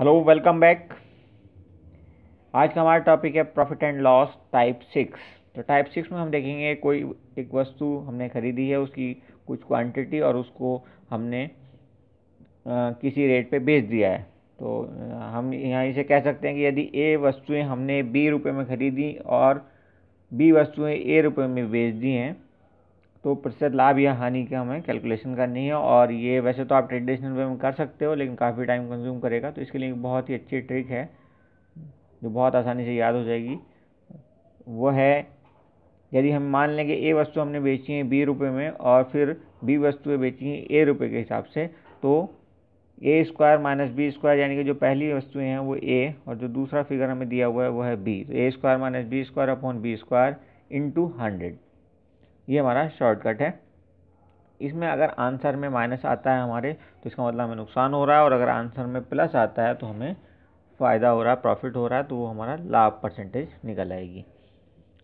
Hello, welcome back. आज का हमारा टॉपिक है प्रॉफिट एंड लॉस टाइप 6। तो टाइप 6 में हम देखेंगे कोई एक वस्तु हमने खरीदी है, उसकी कुछ क्वांटिटी और उसको हमने किसी रेट पे बेच दिया है। तो हम यहाँ इसे कह सकते हैं कि यदि ए वस्तुएं हमने बी रुपये में खरीदी और बी वस्तुएं ए रुपये में बेच दी हैं तो प्रतिशत लाभ या हानि की हमें कैलकुलेशन करनी है। और ये वैसे तो आप ट्रेडिशनल वे में कर सकते हो, लेकिन काफ़ी टाइम कंज्यूम करेगा। तो इसके लिए एक बहुत ही अच्छी ट्रिक है जो बहुत आसानी से याद हो जाएगी। वो है, यदि हम मान लें कि ए वस्तु हमने बेची है बी रुपये में और फिर बी वस्तुएं बेची हैं ए रुपये के हिसाब से, तो A square minus B square, यानी कि जो पहली वस्तुएं हैं वो ए और जो दूसरा फिगर हमें दिया हुआ है वो है बी। तो A square minus B square upon B square into 100, ये हमारा शॉर्टकट है। इसमें अगर आंसर में माइनस आता है हमारे, तो इसका मतलब हमें नुकसान हो रहा है, और अगर आंसर में प्लस आता है तो हमें फ़ायदा हो रहा है, प्रॉफिट हो रहा है। तो वो हमारा लाभ परसेंटेज निकल आएगी।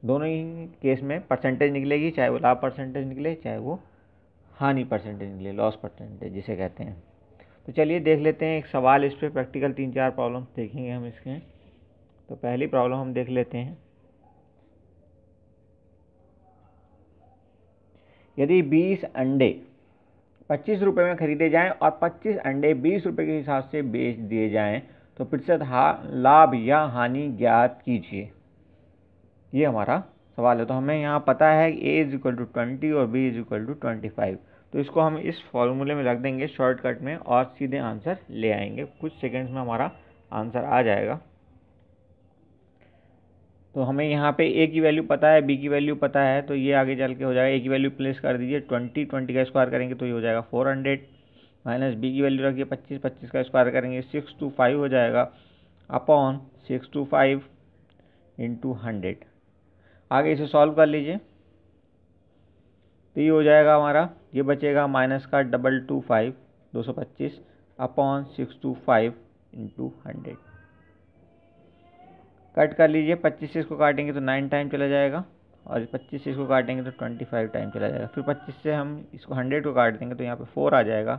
दोनों ही केस में परसेंटेज निकलेगी, चाहे वो लाभ परसेंटेज निकले चाहे वो हानि परसेंटेज निकले, लॉस परसेंटेज जिसे कहते हैं। तो चलिए देख लेते हैं एक सवाल इस पर, प्रैक्टिकल 3-4 प्रॉब्लम देखेंगे हम इसके। तो पहली प्रॉब्लम हम देख लेते हैं। यदि 20 अंडे 25 रुपये में खरीदे जाएं और 25 अंडे 20 रुपये के हिसाब से बेच दिए जाएं तो प्रतिशत लाभ या हानि ज्ञात कीजिए, ये हमारा सवाल है। तो हमें यहाँ पता है कि a इज इक्वल टू 20 और b इज इक्वल टू 25। तो इसको हम इस फॉर्मूले में रख देंगे शॉर्टकट में और सीधे आंसर ले आएंगे। कुछ सेकंड्स में हमारा आंसर आ जाएगा। तो हमें यहाँ पे a की वैल्यू पता है, b की वैल्यू पता है, तो ये आगे चल के हो जाएगा। a की वैल्यू प्लेस कर दीजिए 20 का स्क्वायर करेंगे तो ये हो जाएगा 400, माइनस b की वैल्यू रखिए 25 का स्क्वायर करेंगे 625 हो जाएगा, अपॉन 625 इंटू 100। आगे इसे सॉल्व कर लीजिए तो ये हो जाएगा हमारा, ये बचेगा माइनस का 225 अपॉन 625 इंटू 100। कट कर लीजिए, 25 से इसको काटेंगे तो 9 टाइम चला जाएगा, और 25 से इसको काटेंगे तो 25 टाइम चला जाएगा। फिर 25 से हम इसको 100 को काट देंगे तो यहाँ पे 4 आ जाएगा।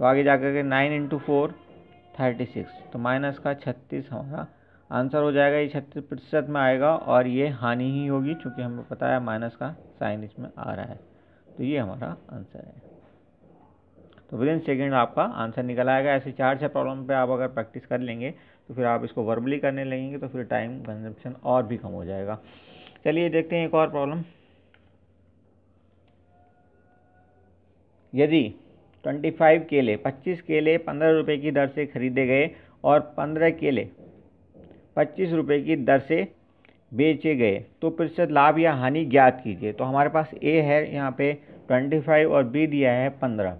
तो आगे जाकर के 9 इंटू 4 36, तो माइनस का 36 हमारा आंसर हो जाएगा। ये 36% में आएगा और ये हानि ही होगी, क्योंकि हमें पता है माइनस का साइन इसमें आ रहा है। तो ये हमारा आंसर है। तो विदिन सेकेंड आपका आंसर निकल आएगा। ऐसे 4-6 प्रॉब्लम पे आप अगर प्रैक्टिस कर लेंगे तो फिर आप इसको वर्बली करने लगेंगे तो फिर टाइम कंजप्शन और भी कम हो जाएगा। चलिए देखते हैं एक और प्रॉब्लम। यदि 25 केले 25 केले 15 रुपये की दर से खरीदे गए और 15 केले 25 रुपये की दर से बेचे गए तो प्रतिशत लाभ या हानि ज्ञात कीजिए। तो हमारे पास ए है यहाँ पे 25 और बी दिया है 15।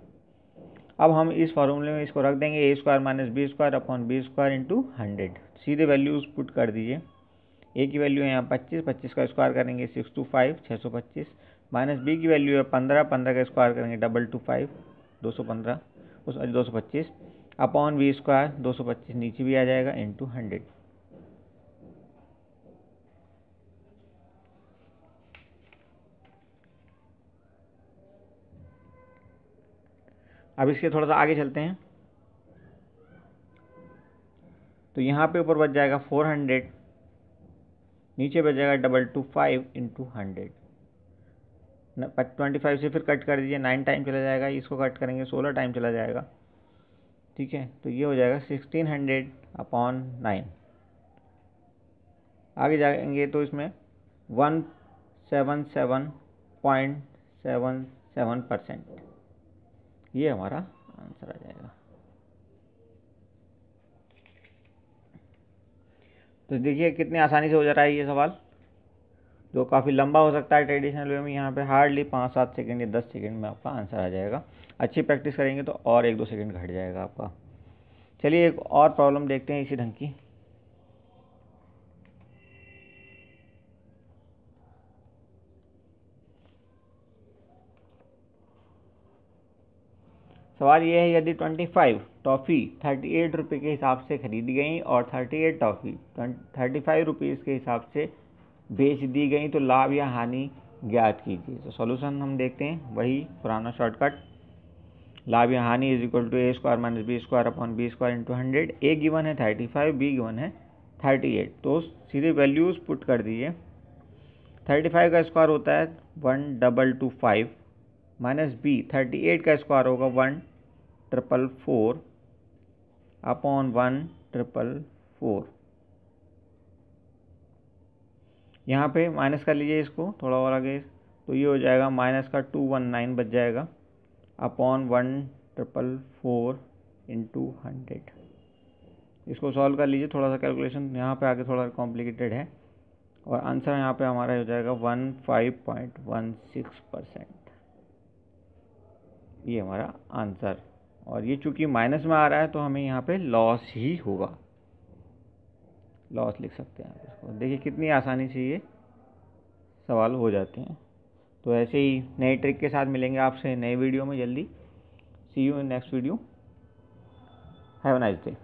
अब हम इस फॉर्मूले में इसको रख देंगे A square minus B square upon B square into 100। सीधे वैल्यूज पुट कर दीजिए। ए की वैल्यू है यहाँ 25 का स्क्वायर करेंगे 625 625, माइनस बी की वैल्यू है 15 का स्क्वायर करेंगे 225 215 225 अपॉन बी स्क्वायर 225 नीचे भी आ जाएगा इंटू 100। अब इसके थोड़ा सा आगे चलते हैं। तो यहाँ पे ऊपर बच जाएगा 400, नीचे बच जाएगा 225 इंटू 100। 25 से फिर कट कर दीजिए, 9 टाइम चला जाएगा, इसको कट करेंगे 16 टाइम चला जाएगा। ठीक है, तो ये हो जाएगा 1600 अपॉन 9। आगे जाएंगे तो इसमें 177.77%, ये हमारा आंसर आ जाएगा। तो देखिए कितनी आसानी से हो जा रहा है ये सवाल, जो काफ़ी लंबा हो सकता है ट्रेडिशनल वे में। यहाँ पे हार्डली 5-7 सेकंड या 10 सेकंड में आपका आंसर आ जाएगा। अच्छी प्रैक्टिस करेंगे तो और 1-2 सेकंड घट जाएगा आपका। चलिए एक और प्रॉब्लम देखते हैं इसी ढंग की। सवाल ये है, यदि 25 टॉफ़ी 38 रुपये के हिसाब से खरीदी गई और 38 टॉफ़ी 35 रुपीज़ के हिसाब से बेच दी गई तो लाभ या हानि ज्ञात कीजिए। तो सॉल्यूशन हम देखते हैं, वही पुराना शॉर्टकट। लाभ या हानि is equal to A square minus B square upon B square into 100। A given है 35, बी गिवन है 38, तो सीधे वैल्यूज पुट कर दीजिए। 35 का स्क्वायर होता है 1225 माइनस बी 38 का स्क्वायर होगा 1444 अपॉन 1444। यहाँ पे माइनस कर लीजिए इसको थोड़ा और आगे, तो ये हो जाएगा माइनस का 219 बच जाएगा अपॉन 1444 इंटू 100। इसको सॉल्व कर लीजिए, थोड़ा सा कैलकुलेशन यहाँ पे आगे थोड़ा कॉम्प्लिकेटेड है, और आंसर यहाँ पे हमारा हो जाएगा 15.16%। ये हमारा आंसर, और ये चूंकि माइनस में आ रहा है तो हमें यहाँ पे लॉस ही होगा, लॉस लिख सकते हैं इसको। देखिए कितनी आसानी से ये सवाल हो जाते हैं। तो ऐसे ही नए ट्रिक के साथ मिलेंगे आपसे नए वीडियो में जल्दी। See you in next video. Have a nice day.